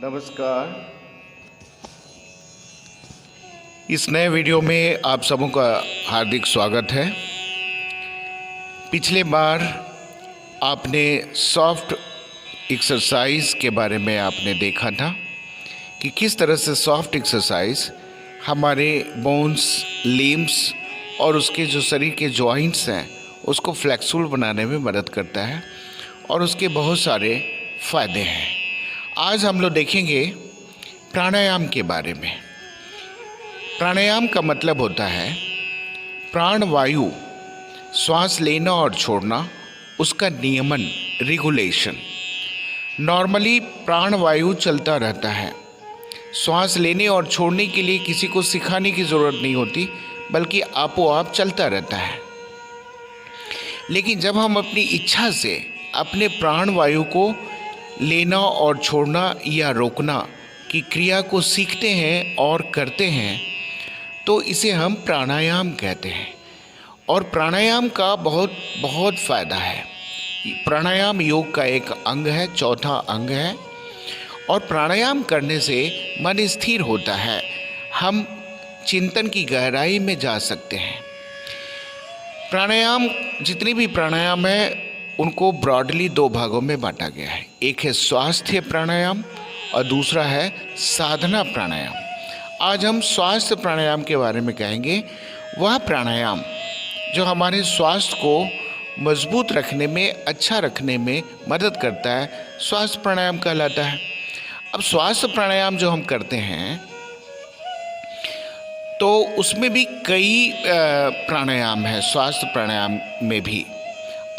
नमस्कार। इस नए वीडियो में आप सबों का हार्दिक स्वागत है। पिछले बार आपने सॉफ्ट एक्सरसाइज के बारे में आपने देखा था कि किस तरह से सॉफ्ट एक्सरसाइज हमारे बोन्स, लिम्स और उसके जो शरीर के जॉइंट्स हैं उसको फ्लेक्सिबल बनाने में मदद करता है और उसके बहुत सारे फ़ायदे हैं। आज हम लोग देखेंगे प्राणायाम के बारे में। प्राणायाम का मतलब होता है प्राण वायु, श्वास लेना और छोड़ना, उसका नियमन, रेगुलेशन। नॉर्मली प्राण वायु चलता रहता है। श्वास लेने और छोड़ने के लिए किसी को सिखाने की ज़रूरत नहीं होती, बल्कि आपो आप चलता रहता है। लेकिन जब हम अपनी इच्छा से अपने प्राण वायु को लेना और छोड़ना या रोकना की क्रिया को सीखते हैं और करते हैं तो इसे हम प्राणायाम कहते हैं। और प्राणायाम का बहुत बहुत फ़ायदा है। प्राणायाम योग का एक अंग है, चौथा अंग है। और प्राणायाम करने से मन स्थिर होता है, हम चिंतन की गहराई में जा सकते हैं। प्राणायाम, जितने भी प्राणायाम है उनको ब्रॉडली दो भागों में बांटा गया है। एक है स्वास्थ्य प्राणायाम और दूसरा है साधना प्राणायाम। आज हम स्वास्थ्य प्राणायाम के बारे में कहेंगे। वह प्राणायाम जो हमारे स्वास्थ्य को मजबूत रखने में, अच्छा रखने में मदद करता है, स्वास्थ्य प्राणायाम कहलाता है। अब स्वास्थ्य प्राणायाम जो हम करते हैं तो उसमें भी कई प्राणायाम है। स्वास्थ्य प्राणायाम में भी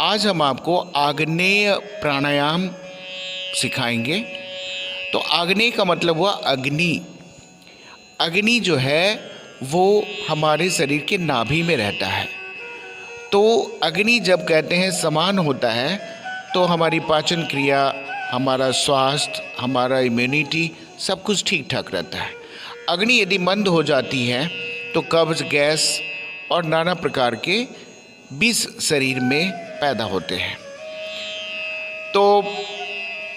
आज हम आपको आग्नेय प्राणायाम सिखाएंगे। तो आग्नेय का मतलब हुआ अग्नि। अग्नि जो है वो हमारे शरीर के नाभि में रहता है। तो अग्नि जब कहते हैं समान होता है तो हमारी पाचन क्रिया, हमारा स्वास्थ्य, हमारा इम्यूनिटी सब कुछ ठीक ठाक रहता है। अग्नि यदि मंद हो जाती है तो कब्ज, गैस और नाना प्रकार के विष शरीर में पैदा होते हैं। तो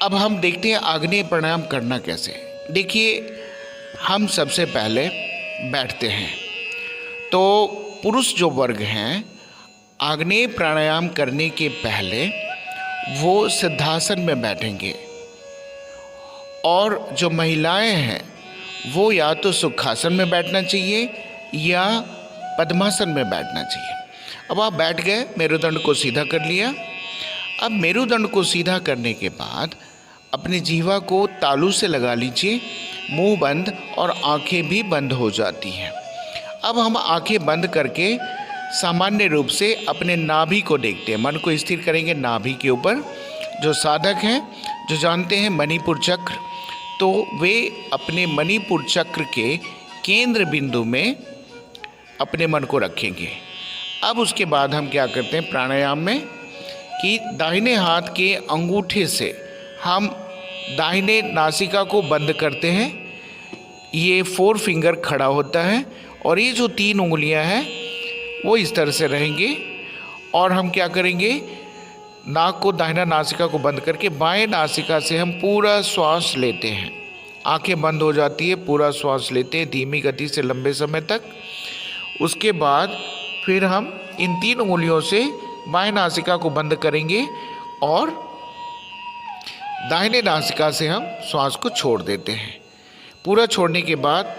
अब हम देखते हैं आग्नेय प्राणायाम करना कैसे। देखिए, हम सबसे पहले बैठते हैं। तो पुरुष जो वर्ग हैं, आग्नेय प्राणायाम करने के पहले वो सिद्धासन में बैठेंगे। और जो महिलाएं हैं वो या तो सुखासन में बैठना चाहिए या पद्मासन में बैठना चाहिए। अब आप बैठ गए, मेरुदंड को सीधा कर लिया। अब मेरुदंड को सीधा करने के बाद अपनी जीवा को तालू से लगा लीजिए, मुंह बंद और आंखें भी बंद हो जाती हैं। अब हम आंखें बंद करके सामान्य रूप से अपने नाभि को देखते हैं। मन को स्थिर करेंगे नाभि के ऊपर। जो साधक हैं, जो जानते हैं मणिपुर चक्र, तो वे अपने मणिपुर चक्र के केंद्र बिंदु में अपने मन को रखेंगे। अब उसके बाद हम क्या करते हैं प्राणायाम में कि दाहिने हाथ के अंगूठे से हम दाहिने नासिका को बंद करते हैं। ये 4 फिंगर खड़ा होता है और ये जो 3 उंगलियां हैं वो इस तरह से रहेंगे। और हम क्या करेंगे, नाक को, दाहिना नासिका को बंद करके बाएं नासिका से हम पूरा श्वास लेते हैं। आंखें बंद हो जाती है, पूरा श्वास लेते हैं धीमी गति से लंबे समय तक। उसके बाद फिर हम इन 3 उंगलियों से बाएं नासिका को बंद करेंगे और दाहिने नासिका से हम श्वास को छोड़ देते हैं। पूरा छोड़ने के बाद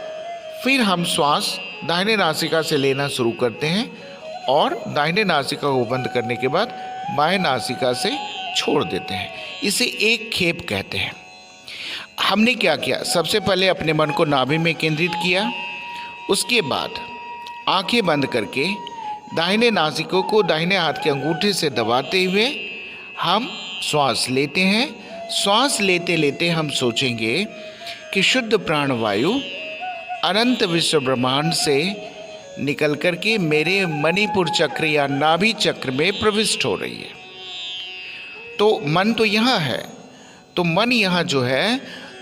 फिर हम श्वास दाहिने नासिका से लेना शुरू करते हैं और दाहिने नासिका को बंद करने के बाद बाएं नासिका से छोड़ देते हैं। इसे एक खेप कहते हैं। हमने क्या किया, सबसे पहले अपने मन को नाभि में केंद्रित किया। उसके बाद आंखें बंद करके दाहिने नासिकों को दाहिने हाथ के अंगूठे से दबाते हुए हम श्वास लेते हैं। श्वास लेते लेते हम सोचेंगे कि शुद्ध प्राण वायु अनंत विश्व ब्रह्मांड से निकल कर के मेरे मणिपुर चक्र या नाभि चक्र में प्रविष्ट हो रही है। तो मन तो यहाँ है, तो मन यहाँ जो है,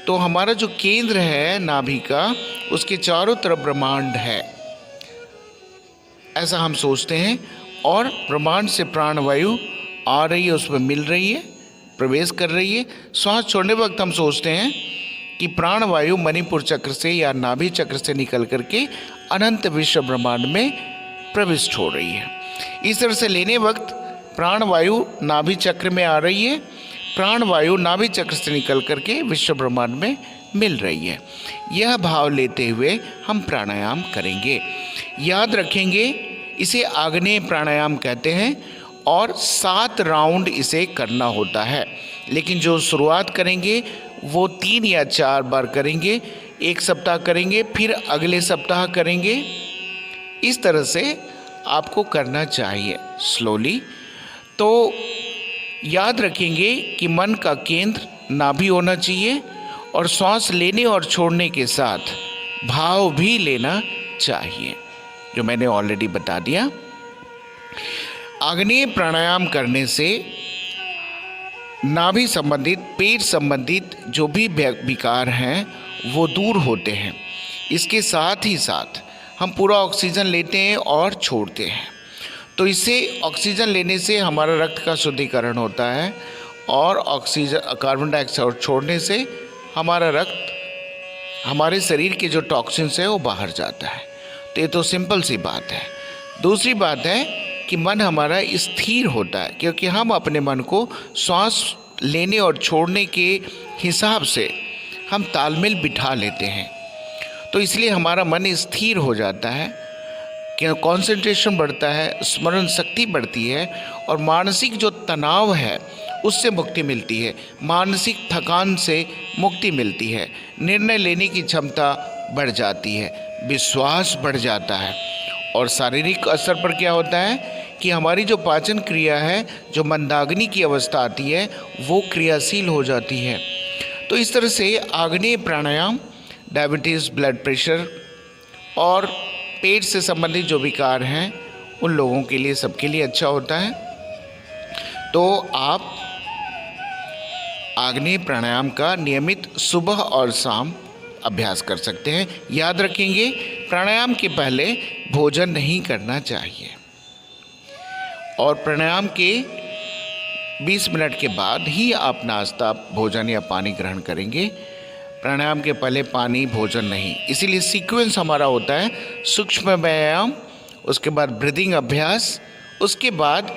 तो हमारा जो केंद्र है नाभि का, उसके चारों तरफ ब्रह्मांड है, ऐसा हम सोचते हैं। और ब्रह्मांड से प्राण वायु आ रही है, उसमें मिल रही है, प्रवेश कर रही है। श्वास छोड़ने वक्त हम सोचते हैं कि प्राणवायु मणिपुर चक्र से या नाभि चक्र से निकल करके अनंत विश्व ब्रह्मांड में प्रविष्ट हो रही है। इस तरह से लेने वक्त प्राणवायु नाभि चक्र में आ रही है, प्राणवायु नाभि चक्र से निकल करके विश्व ब्रह्मांड में मिल रही है। यह भाव लेते हुए हम प्राणायाम करेंगे। याद रखेंगे, इसे आग्नेय प्राणायाम कहते हैं और 7 राउंड इसे करना होता है। लेकिन जो शुरुआत करेंगे वो 3 या 4 बार करेंगे। 1 सप्ताह करेंगे, फिर अगले सप्ताह करेंगे। इस तरह से आपको करना चाहिए स्लोली। तो याद रखेंगे कि मन का केंद्र नाभि होना चाहिए और श्वास लेने और छोड़ने के साथ भाव भी लेना चाहिए, जो मैंने ऑलरेडी बता दिया। आग्नेय प्राणायाम करने से नाभि संबंधित, पेट संबंधित जो भी विकार हैं वो दूर होते हैं। इसके साथ ही साथ हम पूरा ऑक्सीजन लेते हैं और छोड़ते हैं। तो इससे ऑक्सीजन लेने से हमारा रक्त का शुद्धिकरण होता है और ऑक्सीजन कार्बन डाइऑक्साइड छोड़ने से हमारा रक्त, हमारे शरीर के जो टॉक्सिन्स है वो बाहर जाता है। तो ये तो सिंपल सी बात है। दूसरी बात है कि मन हमारा स्थिर होता है, क्योंकि हम अपने मन को श्वास लेने और छोड़ने के हिसाब से हम तालमेल बिठा लेते हैं। तो इसलिए हमारा मन स्थिर हो जाता है, कि कंसंट्रेशन बढ़ता है, स्मरण शक्ति बढ़ती है और मानसिक जो तनाव है उससे मुक्ति मिलती है, मानसिक थकान से मुक्ति मिलती है, निर्णय लेने की क्षमता बढ़ जाती है, विश्वास बढ़ जाता है। और शारीरिक असर पर क्या होता है कि हमारी जो पाचन क्रिया है, जो मंदाग्नि की अवस्था आती है, वो क्रियाशील हो जाती है। तो इस तरह से आग्नेय प्राणायाम डायबिटीज़, ब्लड प्रेशर और पेट से संबंधित जो विकार हैं उन लोगों के लिए, सबके लिए अच्छा होता है। तो आप आग्नेय प्राणायाम का नियमित सुबह और शाम अभ्यास कर सकते हैं। याद रखेंगे, प्राणायाम के पहले भोजन नहीं करना चाहिए और प्राणायाम के 20 मिनट के बाद ही आप नाश्ता, भोजन या पानी ग्रहण करेंगे। प्राणायाम के पहले पानी, भोजन नहीं। इसीलिए सीक्वेंस हमारा होता है सूक्ष्म व्यायाम, उसके बाद ब्रीदिंग अभ्यास, उसके बाद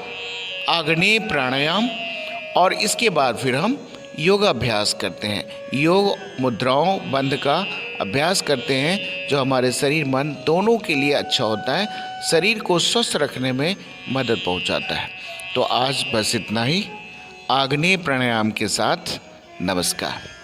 आग्नेय प्राणायाम और इसके बाद फिर हम योग अभ्यास करते हैं। योग मुद्राओं बंध का अभ्यास करते हैं, जो हमारे शरीर मन दोनों के लिए अच्छा होता है, शरीर को स्वस्थ रखने में मदद पहुंचाता है। तो आज बस इतना ही। आग्नेय प्राणायाम के साथ नमस्कार।